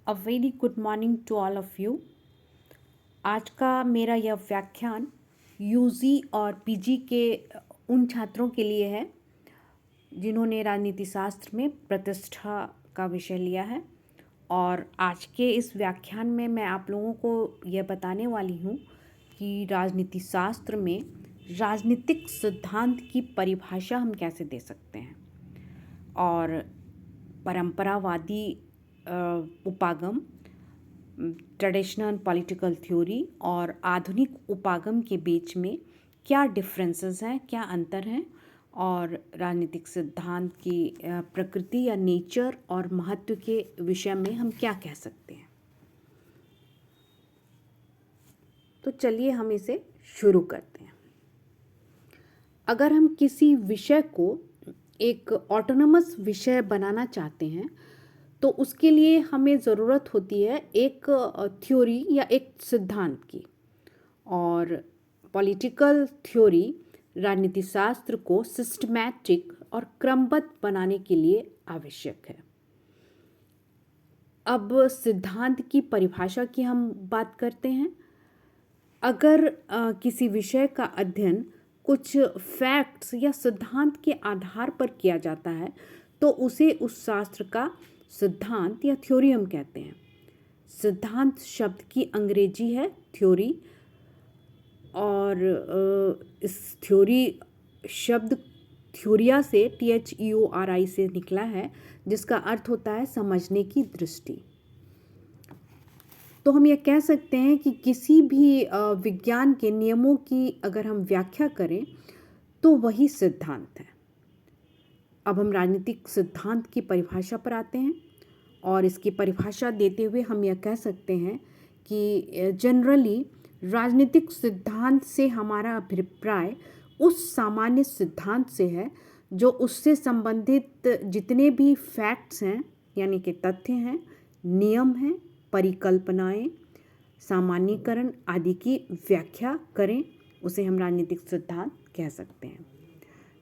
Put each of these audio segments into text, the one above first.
A very good morning to all of you. आज का मेरा यह व्याख्यान यूजी और पीजी के उन छात्रों के लिए है जिन्होंने राजनीति शास्त्र में प्रतिष्ठा का विषय लिया है। और आज के इस व्याख्यान में मैं आप लोगों को यह बताने वाली हूँ कि राजनीति शास्त्र में राजनीतिक सिद्धांत की परिभाषा हम कैसे दे सकते हैं और परंपरावादी उपागम, ट्रेडिशनल पॉलिटिकल थ्योरी और आधुनिक उपागम के बीच में क्या डिफरेंसेस हैं, क्या अंतर हैं, और राजनीतिक सिद्धांत की प्रकृति या नेचर और महत्व के विषय में हम क्या कह सकते हैं। तो चलिए हम इसे शुरू करते हैं। अगर हम किसी विषय को एक ऑटोनमस विषय बनाना चाहते हैं तो उसके लिए हमें ज़रूरत होती है एक थ्योरी या एक सिद्धांत की। और पॉलिटिकल थ्योरी राजनीति शास्त्र को सिस्टमैटिक और क्रमबद्ध बनाने के लिए आवश्यक है। अब सिद्धांत की परिभाषा की हम बात करते हैं। अगर किसी विषय का अध्ययन कुछ फैक्ट्स या सिद्धांत के आधार पर किया जाता है तो उसे उस शास्त्र का सिद्धांत या थ्योरी हम कहते हैं। सिद्धांत शब्द की अंग्रेजी है थ्योरी, और इस थ्योरी शब्द थ्योरिया से THEORI से निकला है, जिसका अर्थ होता है समझने की दृष्टि। तो हम ये कह सकते हैं कि किसी भी विज्ञान के नियमों की अगर हम व्याख्या करें तो वही सिद्धांत है। अब हम राजनीतिक सिद्धांत की परिभाषा पर आते हैं और इसकी परिभाषा देते हुए हम यह कह सकते हैं कि जनरली राजनीतिक सिद्धांत से हमारा अभिप्राय उस सामान्य सिद्धांत से है जो उससे संबंधित जितने भी फैक्ट्स हैं, यानी कि तथ्य हैं, नियम हैं, परिकल्पनाएं, सामान्यीकरण आदि की व्याख्या करें, उसे हम राजनीतिक सिद्धांत कह सकते हैं।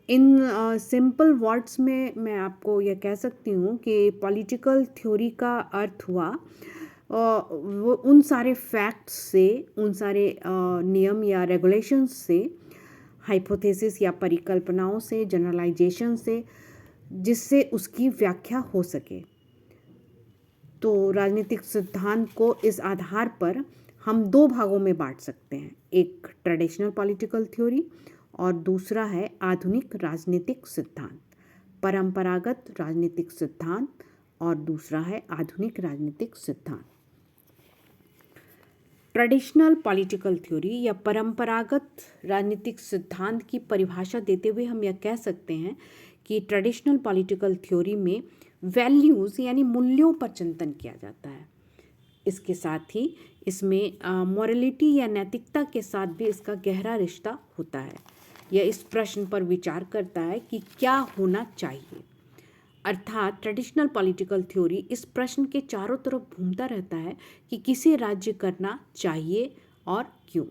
इन सिंपल वर्ड्स में मैं आपको यह कह सकती हूँ कि पॉलिटिकल थ्योरी का अर्थ हुआ वो उन सारे फैक्ट्स से, उन सारे नियम या रेगुलेशंस से, हाइपोथेसिस या परिकल्पनाओं से, जनरलाइजेशन से, जिससे उसकी व्याख्या हो सके। तो राजनीतिक सिद्धांत को इस आधार पर हम दो भागों में बांट सकते हैं, एक ट्रेडिशनल पॉलिटिकल थ्योरी और दूसरा है आधुनिक राजनीतिक सिद्धांत। परंपरागत राजनीतिक सिद्धांत और दूसरा है आधुनिक राजनीतिक सिद्धांत। ट्रेडिशनल पॉलिटिकल थ्योरी या परंपरागत राजनीतिक सिद्धांत की परिभाषा देते हुए हम यह कह सकते हैं कि ट्रेडिशनल पॉलिटिकल थ्योरी में वैल्यूज़ यानी मूल्यों पर चिंतन किया जाता है। इसके साथ ही इसमें मॉरलिटी या नैतिकता के साथ भी इसका गहरा रिश्ता होता है। यह इस प्रश्न पर विचार करता है कि क्या होना चाहिए, अर्थात ट्रेडिशनल पॉलिटिकल थ्योरी इस प्रश्न के चारों तरफ घूमता रहता है कि किसे राज्य करना चाहिए और क्यों।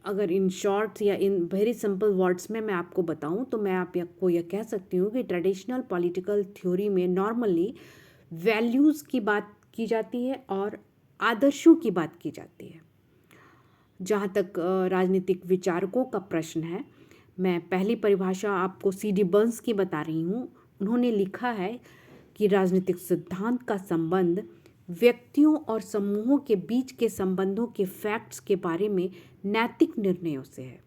अगर इन शॉर्ट या इन वेरी सिंपल वर्ड्स में मैं आपको बताऊं तो मैं आपको यह कह सकती हूँ कि ट्रेडिशनल पॉलिटिकल थ्योरी में नॉर्मली वैल्यूज़ की बात की जाती है और आदर्शों की बात की जाती है। जहाँ तक राजनीतिक विचारकों का प्रश्न है, मैं पहली परिभाषा आपको CD बर्न्स की बता रही हूँ। उन्होंने लिखा है कि राजनीतिक सिद्धांत का संबंध व्यक्तियों और समूहों के बीच के संबंधों के फैक्ट्स के बारे में नैतिक निर्णयों से है।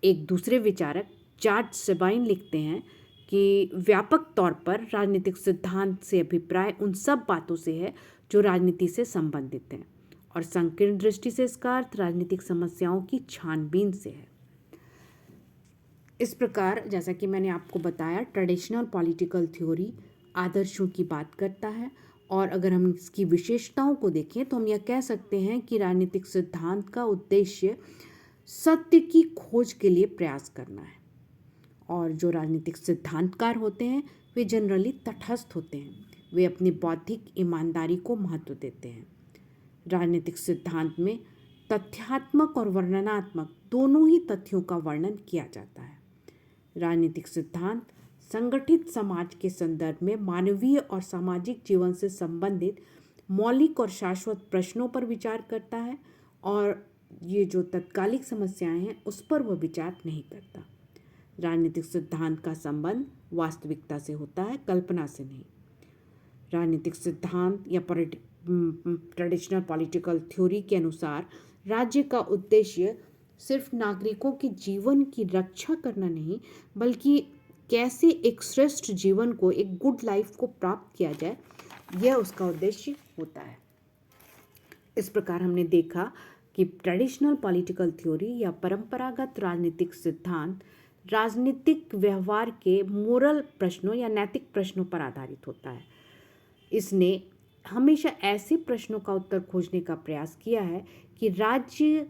एक दूसरे विचारक जॉर्ज सेबाइन लिखते हैं कि व्यापक तौर पर राजनीतिक सिद्धांत से अभिप्राय उन सब बातों से है जो राजनीति से संबंधित हैं, और संकीर्ण दृष्टि से इसका अर्थ राजनीतिक समस्याओं की छानबीन से है। इस प्रकार जैसा कि मैंने आपको बताया, ट्रेडिशनल पॉलिटिकल थ्योरी आदर्शों की बात करता है, और अगर हम इसकी विशेषताओं को देखें तो हम यह कह सकते हैं कि राजनीतिक सिद्धांत का उद्देश्य सत्य की खोज के लिए प्रयास करना है, और जो राजनीतिक सिद्धांतकार होते हैं वे जनरली तटस्थ होते हैं। वे अपनी बौद्धिक ईमानदारी को महत्व देते हैं। राजनीतिक सिद्धांत में तथ्यात्मक और वर्णनात्मक दोनों ही तथ्यों का वर्णन किया जाता है। राजनीतिक सिद्धांत संगठित समाज के संदर्भ में मानवीय और सामाजिक जीवन से संबंधित मौलिक और शाश्वत प्रश्नों पर विचार करता है और ये जो तत्कालिक समस्याएं हैं उस पर वह विचार नहीं करता। राजनीतिक सिद्धांत का संबंध वास्तविकता से होता है, कल्पना से नहीं। राजनीतिक सिद्धांत या ट्रेडिशनल पॉलिटिकल थ्योरी के अनुसार राज्य का उद्देश्य सिर्फ नागरिकों के जीवन की रक्षा करना नहीं, बल्कि कैसे एक श्रेष्ठ जीवन को, एक गुड लाइफ को प्राप्त किया जाए, यह उसका उद्देश्य होता है। इस प्रकार हमने देखा कि ट्रेडिशनल पॉलिटिकल थ्योरी या परंपरागत राजनीतिक सिद्धांत राजनीतिक व्यवहार के मोरल प्रश्नों या नैतिक प्रश्नों पर आधारित होता है। इसने हमेशा ऐसे प्रश्नों का उत्तर खोजने का प्रयास किया है कि राज्य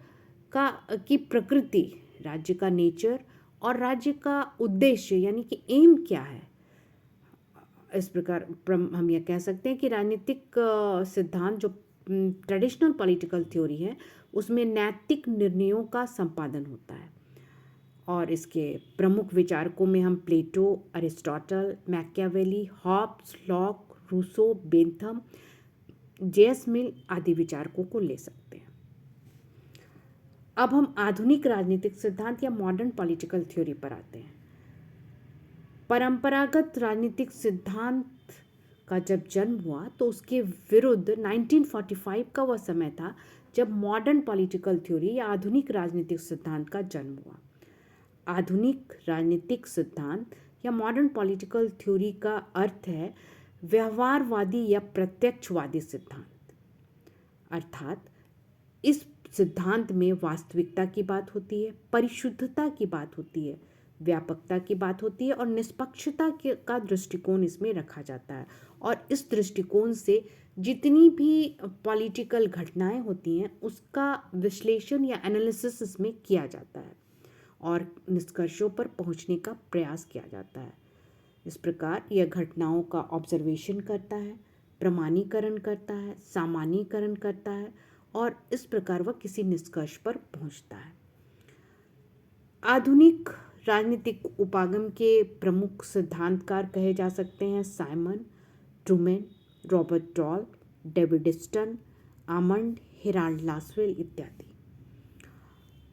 की प्रकृति, राज्य का नेचर और राज्य का उद्देश्य यानी कि एम क्या है। इस प्रकार हम यह कह सकते हैं कि राजनीतिक सिद्धांत जो ट्रेडिशनल पॉलिटिकल थ्योरी है उसमें नैतिक निर्णयों का संपादन होता है और इसके प्रमुख विचारकों में हम Plato, Aristotle, Machiavelli, Hobbes, Locke, Rousseau, Bentham, J S Mill आदि विचारकों को ले सकते हैं। अब हम आधुनिक राजनीतिक सिद्धांत या मॉडर्न पॉलिटिकल थ्योरी पर आते हैं। परंपरागत राजनीतिक सिद्धांत का जब जन्म हुआ तो उसके विरुद्ध 1945 का वह समय था जब मॉडर्न पॉलिटिकल थ्योरी या आधुनिक राजनीतिक सिद्धांत का जन्म हुआ। आधुनिक राजनीतिक सिद्धांत या मॉडर्न पॉलिटिकल थ्योरी का अर्थ है व्यवहारवादी या प्रत्यक्षवादी सिद्धांत। अर्थात इस सिद्धांत में वास्तविकता की बात होती है, परिशुद्धता की बात होती है, व्यापकता की बात होती है और निष्पक्षता का दृष्टिकोण इसमें रखा जाता है। और इस दृष्टिकोण से जितनी भी पॉलिटिकल घटनाएं होती हैं उसका विश्लेषण या एनालिसिस इसमें किया जाता है और निष्कर्षों पर पहुंचने का प्रयास किया जाता है। इस प्रकार यह घटनाओं का ऑब्जर्वेशन करता है, प्रमाणीकरण करता है, सामान्यीकरण करता है और इस प्रकार वह किसी निष्कर्ष पर पहुंचता है। आधुनिक राजनीतिक उपागम के प्रमुख सिद्धांतकार कहे जा सकते हैं Simon, Truman, Robert Dahl, David Easton, Almond, Harold Lasswell इत्यादि।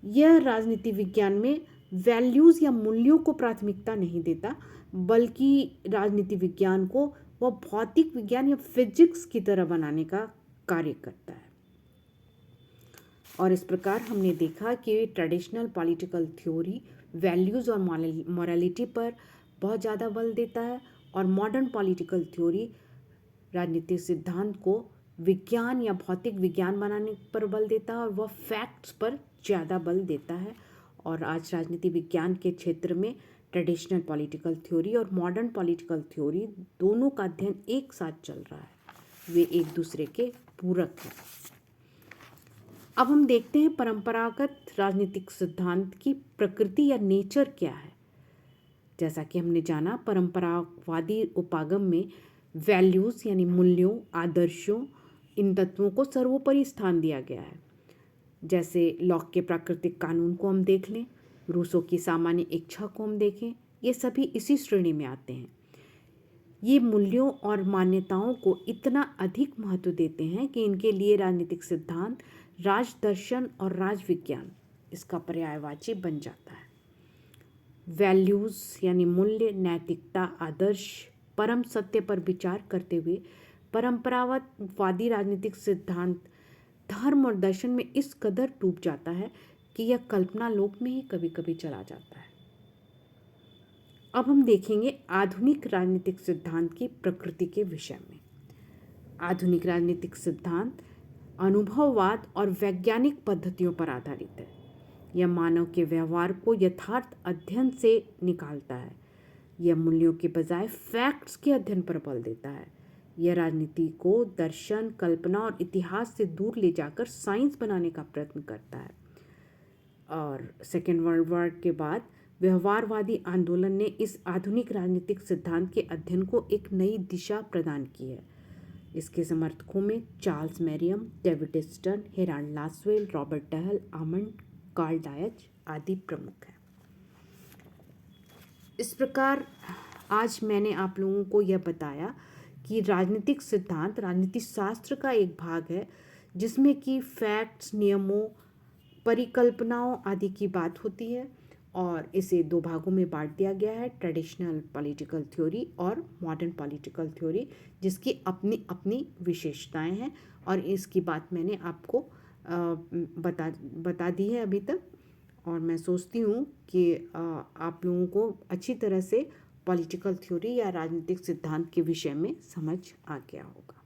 यह राजनीति विज्ञान में वैल्यूज़ या मूल्यों को प्राथमिकता नहीं देता, बल्कि राजनीति विज्ञान को वह भौतिक विज्ञान या फिजिक्स की तरह बनाने का कार्य करता है। और इस प्रकार हमने देखा कि ट्रेडिशनल पॉलिटिकल थ्योरी वैल्यूज़ और मॉरलिटी पर बहुत ज़्यादा बल देता है और मॉडर्न पॉलिटिकल थ्योरी राजनीतिक सिद्धांत को विज्ञान या भौतिक विज्ञान बनाने पर बल देता है और वह फैक्ट्स पर ज़्यादा बल देता है। और आज राजनीति विज्ञान के क्षेत्र में ट्रेडिशनल पॉलिटिकल थ्योरी और मॉडर्न पॉलिटिकल थ्योरी दोनों का अध्ययन एक साथ चल रहा है, वे एक दूसरे के पूरक हैं। अब हम देखते हैं परंपरागत राजनीतिक सिद्धांत की प्रकृति या नेचर क्या है। जैसा कि हमने जाना, परंपरावादी उपागम में वैल्यूज़ यानी मूल्यों, आदर्शों, इन तत्वों को सर्वोपरि स्थान दिया गया है। जैसे लॉक के प्राकृतिक कानून को हम देख लें, रूसो की सामान्य इच्छा को हम देखें, ये सभी इसी श्रेणी में आते हैं। ये मूल्यों और मान्यताओं को इतना अधिक महत्व देते हैं कि इनके लिए राजनीतिक सिद्धांत राजदर्शन और राजविज्ञान इसका पर्यायवाची बन जाता है। वैल्यूज़ यानी मूल्य, नैतिकता, आदर्श, परम सत्य पर विचार करते हुए परंपरावादी राजनीतिक सिद्धांत धर्म और दर्शन में इस कदर डूब जाता है कि यह कल्पना लोक में ही कभी कभी चला जाता है। अब हम देखेंगे आधुनिक राजनीतिक सिद्धांत की प्रकृति के विषय में। आधुनिक राजनीतिक सिद्धांत अनुभववाद और वैज्ञानिक पद्धतियों पर आधारित है। यह मानव के व्यवहार को यथार्थ अध्ययन से निकालता है। यह मूल्यों के बजाय फैक्ट्स के अध्ययन पर बल देता है। यह राजनीति को दर्शन, कल्पना और इतिहास से दूर ले जाकर साइंस बनाने का प्रयत्न करता है। और सेकेंड वर्ल्ड वॉर के बाद व्यवहारवादी आंदोलन ने इस आधुनिक राजनीतिक सिद्धांत के अध्ययन को एक नई दिशा प्रदान की है। इसके समर्थकों में Charles Merriam, David Easton, Harold Lasswell, Robert Dahl, Almond, Karl Deutsch आदि प्रमुख हैं। इस प्रकार आज मैंने आप लोगों को यह बताया कि राजनीतिक सिद्धांत राजनीति शास्त्र का एक भाग है, जिसमें कि फैक्ट्स, नियमों, परिकल्पनाओं आदि की बात होती है, और इसे दो भागों में बांट दिया गया है, ट्रेडिशनल पॉलिटिकल थ्योरी और मॉडर्न पॉलिटिकल थ्योरी, जिसकी अपनी अपनी विशेषताएं हैं। और इसकी बात मैंने आपको बता दी है अभी तक, और मैं सोचती हूँ कि आप लोगों को अच्छी तरह से पॉलिटिकल थ्योरी या राजनीतिक सिद्धांत के विषय में समझ आ गया होगा।